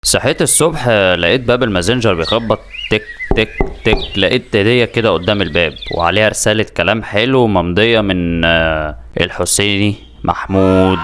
صحيت الصبح لقيت باب الماسنجر بيخبط تك تك تك. لقيت هدية كده قدام الباب وعليها رسالة كلام حلو ممضية من الحسيني محمود.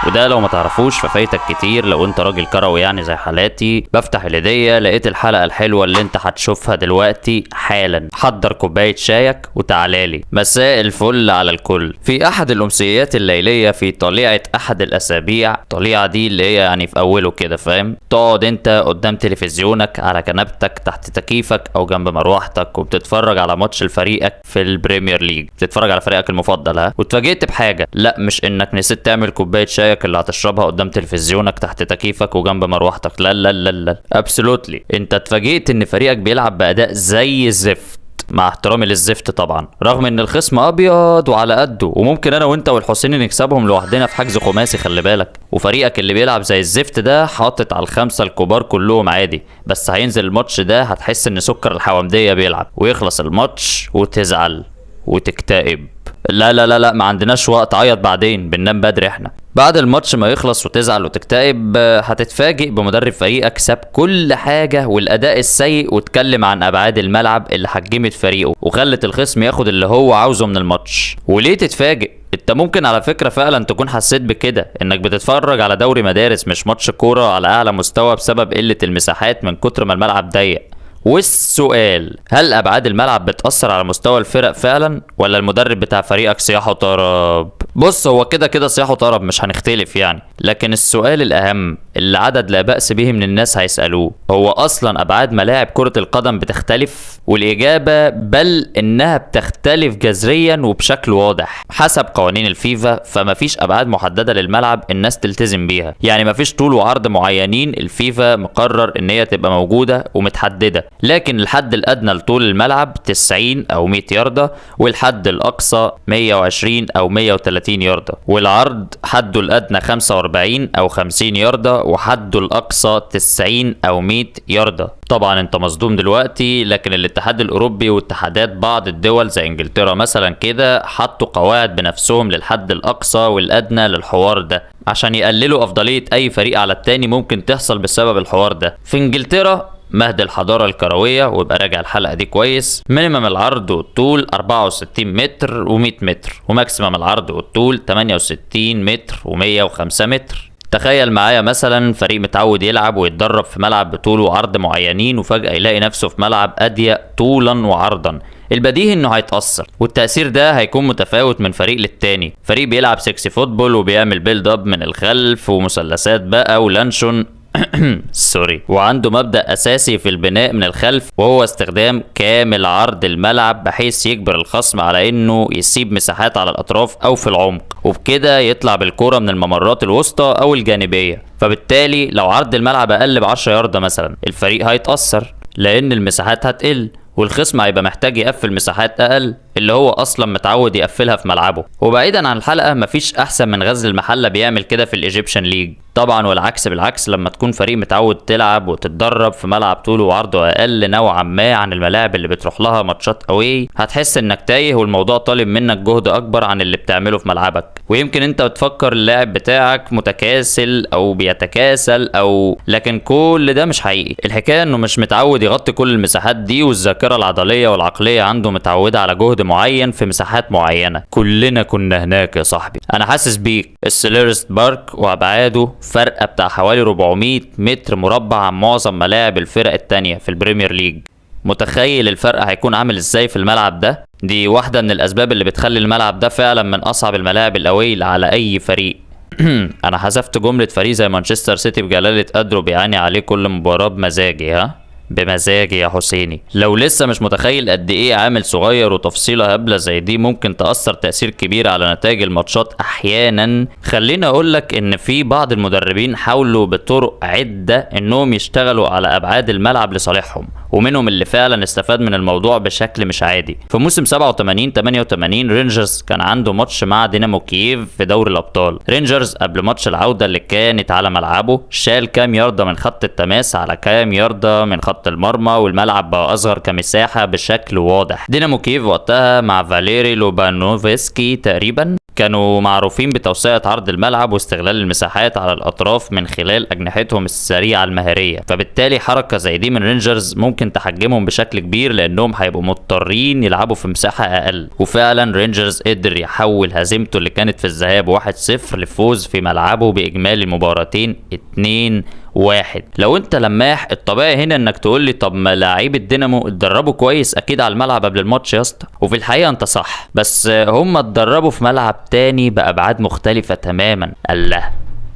وده لو ما تعرفوش ففايتك كتير لو انت راجل كروي يعني زي حالاتي. بفتح الهدية لقيت الحلقة الحلوة اللي انت هتشوفها دلوقتي حالا. حضر كوباية شايك وتعالالي. مساء الفل على الكل. في احد الامسيات الليلية في طليعة احد الاسابيع، طليعة دي اللي هي يعني في اوله كده فاهم، تقعد انت قدام تلفزيونك على كنبتك تحت تكييفك او جنب مروحتك وبتتفرج على ماتش لفريقك في البريمير ليج، بتتفرج على فريقك المفضل ها، واتفاجئت بحاجة. لا مش انك نسيت تعمل كوباية شايك اللي هتشربها قدام تلفزيونك تحت تكييفك وجنب مروحتك، لا لا لا لا ابسولوتلي، انت اتفاجئت ان فريقك بيلعب باداء زي الزفت، مع احترامي للزفت طبعا، رغم ان الخصم ابيض وعلى قده وممكن انا وانت والحسيني نكسبهم لوحدنا في حجز خماسي خلي بالك، وفريقك اللي بيلعب زي الزفت ده حاطط على الخمسه الكبار كلهم عادي، بس هينزل الماتش ده هتحس ان سكر الحوامديه بيلعب، ويخلص الماتش وتزعل وتكتئب. لا لا لا لا ما عندناش وقت، عيط بعدين، بننام بدري احنا. بعد الماتش ما يخلص وتزعل وتكتئب هتتفاجئ بمدرب فريقك ساب كل حاجة والأداء السيء واتكلم عن أبعاد الملعب اللي حجمت فريقه وخلت الخصم ياخد اللي هو عاوزه من الماتش. وليه تتفاجئ؟ انت ممكن على فكرة فعلا تكون حسيت بكده، انك بتتفرج على دوري مدارس مش ماتش كورة على أعلى مستوى بسبب قلة المساحات من كتر ما الملعب ضيق. والسؤال، هل ابعاد الملعب بتأثر على مستوى الفرق فعلا ولا المدرب بتاع فريقك صياح وطرب؟ بص هو كده كده صياح وطرب مش هنختلف يعني، لكن السؤال الاهم اللي عدد لا بأس به من الناس هيسألوه، هو اصلا ابعاد ملاعب كرة القدم بتختلف؟ والاجابة بل انها بتختلف جذريا وبشكل واضح حسب قوانين الفيفا، فمفيش ابعاد محددة للملعب الناس تلتزم بيها، يعني مفيش طول وعرض معينين الفيفا مقرر ان هي تبقى موجودة ومتحددة، لكن الحد الادنى لطول الملعب 90 او 100 ياردة، والحد الاقصى 120 او 130 ياردة، والعرض حده الادنى 45 او 50 ياردة، وحده الاقصى 90 او 100 ياردة. طبعا انت مصدوم دلوقتي، لكن الاتحاد الاوروبي واتحادات بعض الدول زي انجلترا مثلا كده حطوا قواعد بنفسهم للحد الاقصى والادنى للحوار ده عشان يقللوا افضلية اي فريق على التاني ممكن تحصل بسبب الحوار ده. في انجلترا مهد الحضارة الكروية، ويبقى راجع الحلقة دي كويس، مينيمم العرض والطول 64 متر و100 متر، وماكسيمم العرض والطول 68 متر و105 متر. تخيل معايا مثلا فريق متعود يلعب ويتدرب في ملعب بطول وعرض معينين وفجأة يلاقي نفسه في ملعب أضيق طولا وعرضا، البديهي انه هيتأثر، والتأثير ده هيكون متفاوت من فريق للتاني. فريق بيلعب سكسي فوتبول وبيعمل بيلد اب من الخلف ومثلثات بقى ولانشون سوري، وعنده مبدأ أساسي في البناء من الخلف وهو استخدام كامل عرض الملعب بحيث يجبر الخصم على انه يسيب مساحات على الأطراف أو في العمق، وبكده يطلع بالكرة من الممرات الوسطى أو الجانبية. فبالتالي لو عرض الملعب أقل ب10 ياردة مثلا الفريق هيتأثر لأن المساحات هتقل، والخصم هيبقى محتاج يقفل مساحات اقل اللي هو اصلا متعود يقفلها في ملعبه. وبعيدا عن الحلقه مفيش احسن من غزل المحله بيعمل كده في الايجيبشن ليج طبعا، والعكس بالعكس، لما تكون فريق متعود تلعب وتتدرب في ملعب طوله وعرضه اقل نوعا ما عن الملاعب اللي بتروح لها ماتشات اوي هتحس انك تايه والموضوع طالب منك جهد اكبر عن اللي بتعمله في ملعبك، ويمكن انت بتفكر اللاعب بتاعك متكاسل او بيتكاسل او، لكن كل ده مش حقيقي. الحكايه انه مش متعود يغطي كل المساحات دي، والذاكره العضليه والعقليه عنده متعوده على جهد معين في مساحات معينه. كلنا كنا هناك يا صاحبي، انا حاسس بيك. السيليرست بارك وابعاده فرق بتاع حوالي 400 متر مربع عن معظم ملاعب الفرق التانية في البريمير ليج. متخيل الفرق هيكون عامل ازاي في الملعب ده؟ دي واحدة من الاسباب اللي بتخلي الملعب ده فعلا من اصعب الملاعب الاوي على اي فريق. انا حذفت جملة فريق زي مانشستر سيتي بجلالة قدره بيعاني عليه كل مباراة بمزاجي، ها؟ بمزاجي يا حسيني. لو لسه مش متخيل قد ايه عامل صغير وتفصيلة هبلة زي دي ممكن تأثر تأثير كبير على نتائج الماتشات احيانا، خليني اقولك ان في بعض المدربين حاولوا بطرق عدة انهم يشتغلوا على ابعاد الملعب لصالحهم، ومنهم اللي فعلا استفاد من الموضوع بشكل مش عادي. في موسم 87-88 رينجرز كان عنده ماتش مع دينامو كييف في دوري الابطال. رينجرز قبل ماتش العودة اللي كانت على ملعبه شال كام ياردة من خط التماس على كام ياردة من خط المرمى، والملعب بقى اصغر كمساحة بشكل واضح. دينامو كييف وقتها مع فاليري لوبانوفسكي تقريبا كانوا معروفين بتوسعة عرض الملعب واستغلال المساحات على الأطراف من خلال أجنحتهم السريعة المهارية، فبالتالي حركة زي دي من رينجرز ممكن تحجمهم بشكل كبير لأنهم هيبقوا مضطرين يلعبوا في مساحة أقل. وفعلا رينجرز قدر يحول هزيمته اللي كانت في الذهاب 1-0 لفوز في ملعبه بإجمالي المباراتين 2-1. لو انت لماح الطبيعي هنا انك تقول لي طب ما لاعيبه دينامو اتدربوا كويس اكيد على الملعب قبل الماتش يا اسطى، وفي الحقيقه انت صح، بس هم اتدربوا في ملعب تاني بابعاد مختلفه تماما. الله،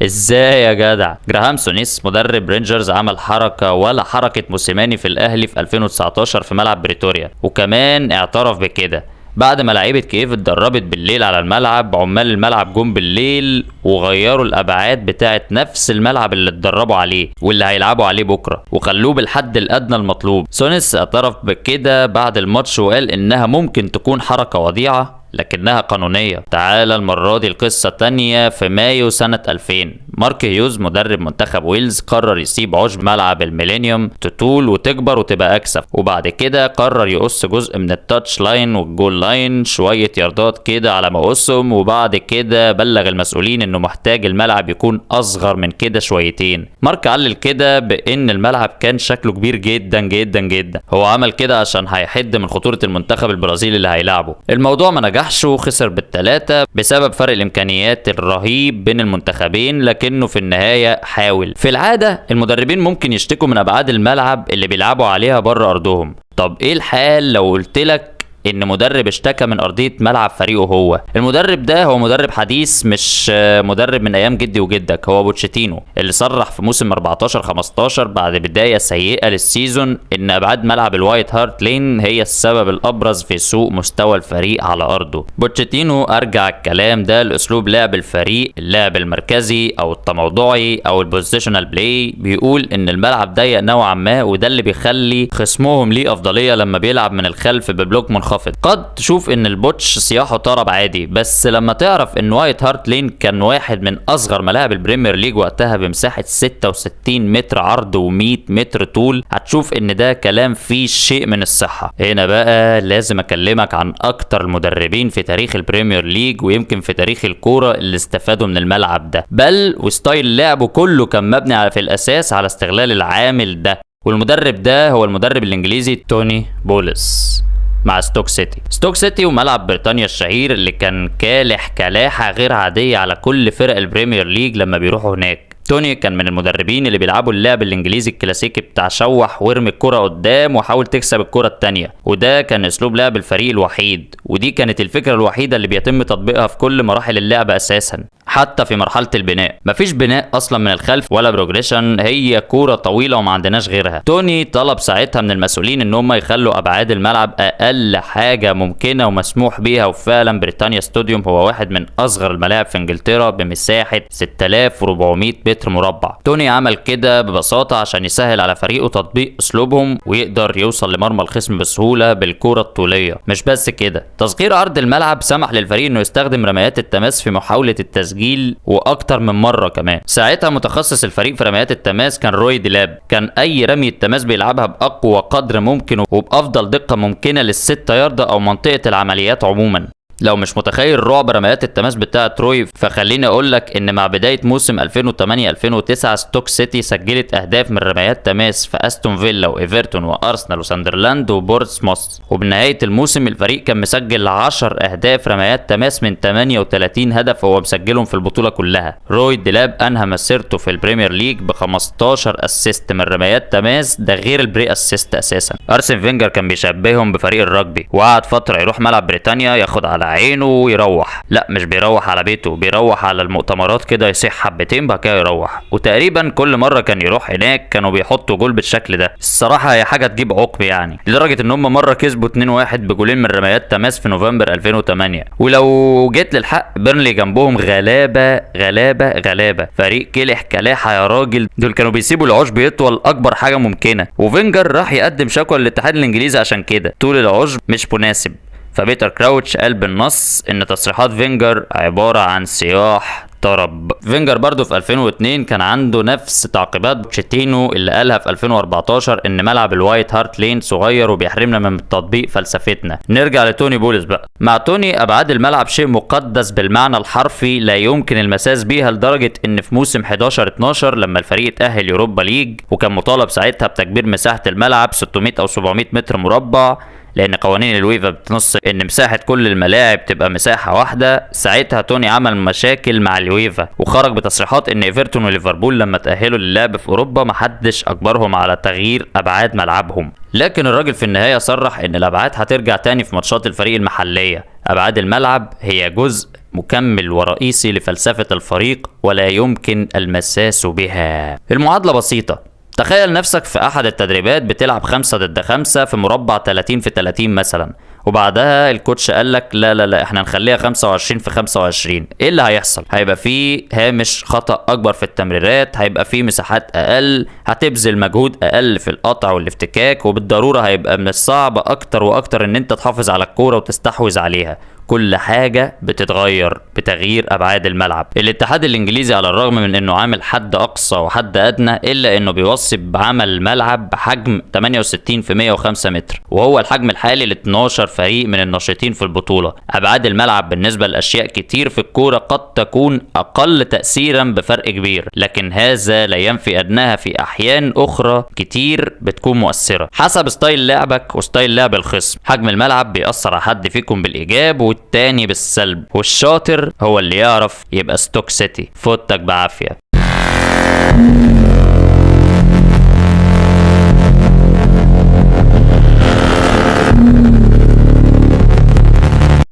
ازاي يا جدع؟ جراهام سونيس مدرب رينجرز عمل حركه ولا حركه موسيماني في الاهلي في 2019 في ملعب بريتوريا، وكمان اعترف بكده بعد ما لعيبه كييف اتدربت بالليل على الملعب. عمال الملعب جم بالليل وغيروا الابعاد بتاعه نفس الملعب اللي اتدربوا عليه واللي هيلعبوا عليه بكره وخلوه بالحد الادنى المطلوب. سونيس اعترف بكده بعد الماتش وقال انها ممكن تكون حركه وضيعه لكنها قانونية. تعال المرة دي القصة تانية. في مايو سنة 2000 مارك هيوز مدرب منتخب ويلز قرر يسيب عشب ملعب الميلينيوم تطول وتكبر وتبقى أكثف، وبعد كده قرر يقص جزء من التاتش لاين والجول لاين شوية ياردات كده على ما قصهم، وبعد كده بلغ المسؤولين انه محتاج الملعب يكون اصغر من كده شويتين. مارك علل كده بان الملعب كان شكله كبير جدا جدا جدا، هو عمل كده عشان هيحد من خطورة المنتخب البرازيلي اللي هيلعبه. الموضوع ما نجحش وخسر بالثلاثة بسبب فرق الامكانيات الرهيب بين المنتخبين، لكنه في النهاية حاول. في العادة المدربين ممكن يشتكوا من ابعاد الملعب اللي بيلعبوا عليها بره ارضهم. طب ايه الحال لو قلتلك ان مدرب اشتكى من ارضيه ملعب فريقه؟ هو المدرب ده هو مدرب حديث، مش مدرب من ايام جدي وجدك، هو بوتشيتينو اللي صرح في موسم 14-15 بعد بدايه سيئه للسيزون ان ابعاد ملعب الوايت هارت لين هي السبب الابرز في سوء مستوى الفريق على ارضه. بوتشيتينو ارجع الكلام ده لاسلوب لعب الفريق، اللعب المركزي او التموضعي او البوزيشنال بلاي. بيقول ان الملعب ضيق نوعا ما وده اللي بيخلي خصمهم ليه افضليه لما بيلعب من الخلف ببلوك منخفض. قد تشوف ان البوتش صياحه طرب عادي، بس لما تعرف ان وايت هارت لين كان واحد من اصغر ملاعب البريمير ليج وقتها بمساحه 66 متر عرض و100 متر طول، هتشوف ان ده كلام فيه شيء من الصحه. هنا بقى لازم اكلمك عن اكتر المدربين في تاريخ البريمير ليج ويمكن في تاريخ الكوره اللي استفادوا من الملعب ده، بل وستايل لعبه كله كان مبني في الاساس على استغلال العامل ده. والمدرب ده هو المدرب الانجليزي توني بولس مع ستوك سيتي وملعب بريطانيا الشهير اللي كان كالح كلاحة غير عادية على كل فرق البريمير ليج لما بيروحوا هناك. توني كان من المدربين اللي بيلعبوا اللعب الانجليزي الكلاسيكي بتاع شوح وارمي الكرة قدام وحاول تكسب الكرة التانية، وده كان اسلوب لعب الفريق الوحيد، ودي كانت الفكرة الوحيدة اللي بيتم تطبيقها في كل مراحل اللعب اساسا. حتى في مرحلة البناء مفيش بناء اصلا من الخلف ولا بروجريشن، هي كورة طويلة وما عندناش غيرها. توني طلب ساعتها من المسؤولين ان هم يخلوا ابعاد الملعب اقل حاجة ممكنة ومسموح بيها، وفعلا بريطانيا ستاديوم هو واحد من اصغر الملاعب في انجلترا بمساحة 6400 متر مربع. توني عمل كده ببساطة عشان يسهل على فريقه تطبيق اسلوبهم ويقدر يوصل لمرمى الخصم بسهولة بالكرة الطولية. مش بس كده، تصغير عرض الملعب سمح للفريق انه يستخدم رميات التماس في محاولة التسجيل واكتر من مرة كمان. ساعتها متخصص الفريق في رميات التماس كان روي ديلاب، كان اي رمية تماس بيلعبها باقوى قدر ممكن وبافضل دقة ممكنة لل6 ياردة او منطقة العمليات عموما. لو مش متخيل رعب رميات التماس بتاعه تروي، فخليني اقول لك ان مع بدايه موسم 2008-2009 ستوك سيتي سجلت اهداف من رميات تماس في استون فيلا وايفرتون وارسنال وساندرلاند وبورتسموث، وبنهايه الموسم الفريق كان مسجل 10 اهداف رميات تماس من 38 هدف هو مسجلهم في البطوله كلها. روي ديلاب انهى مسيرته في البريمير ليج ب 15 اسيست من رميات تماس، ده غير البري اسيست اساسا. ارسن فينجر كان بيشبههم بفريق الرجبي، وقعد فتره يروح ملعب بريطانيا ياخد على عينه ويروح، لا مش بيروح على بيته، بيروح على المؤتمرات كده يصيح حبتين بعد كده يروح، وتقريبا كل مره كان يروح هناك كانوا بيحطوا جول بالشكل ده. الصراحه هي حاجه تجيب عقب يعني، لدرجه ان هم مره كسبوا 2-1 بجولين من رميات تماس في نوفمبر 2008. ولو جيت للحق بيرنلي جنبهم غلابه غلابه غلابه، فريق كلح كلاحه يا راجل، دول كانوا بيسيبوا العشب يطول اكبر حاجه ممكنه، وفينجر راح يقدم شكوى للاتحاد الانجليزي عشان كده طول العشب مش مناسب. فبيتر كراوتش قال بالنص ان تصريحات فينجر عبارة عن صياح طرب. فينجر برضو في 2002 كان عنده نفس تعقيبات بوتشيتينو اللي قالها في 2014 ان ملعب الوايت هارت لين صغير وبيحرمنا من تطبيق فلسفتنا. نرجع لتوني بولس بقى. مع توني ابعاد الملعب شيء مقدس بالمعنى الحرفي لا يمكن المساس بيها، لدرجة ان في موسم 11-12 لما الفريق اتأهل يوروبا ليج وكان مطالب ساعتها بتكبير مساحة الملعب 600 او 700 متر مربع، لان قوانين الويفا بتنص ان مساحه كل الملاعب تبقى مساحه واحده. ساعتها توني عمل مشاكل مع الويفا وخرج بتصريحات ان ايفرتون وليفربول لما تاهلوا للعب في اوروبا محدش اجبرهم على تغيير ابعاد ملعبهم، لكن الراجل في النهايه صرح ان الابعاد هترجع تاني في ماتشات الفريق المحليه. ابعاد الملعب هي جزء مكمل ورئيسي لفلسفه الفريق ولا يمكن المساس بها. المعادله بسيطه، تخيل نفسك في احد التدريبات بتلعب 5 ضد 5 في مربع 30 في 30 مثلا، وبعدها الكوتش قال لك لا لا لا احنا نخليها 25 في 25. ايه اللي هيحصل؟ هيبقى فيه هامش خطأ اكبر في التمريرات، هيبقى فيه مساحات اقل، هتبذل مجهود اقل في القطع والافتكاك، وبالضرورة هيبقى من الصعب اكتر واكتر ان انت تحافظ على الكورة وتستحوذ عليها. كل حاجة بتتغير بتغيير ابعاد الملعب. الاتحاد الانجليزي على الرغم من انه عامل حد اقصى وحد ادنى الا انه بيوصي بعمل الملعب بحجم 68 في 105 متر، وهو الحجم الحالي ل 12 فريق من الناشطين في البطولة. ابعاد الملعب بالنسبة لاشياء كتير في الكورة قد تكون اقل تأثيرا بفرق كبير، لكن هذا لا ينفي انها في احيان اخرى كتير بتكون مؤثرة حسب ستايل لعبك وستايل لعب الخصم. حجم الملعب بيأثر على حد فيكم بالايجاب والتاني بالسلب، والشاطر هو اللي يعرف يبقى ستوك سيتي. فوتك بعافية.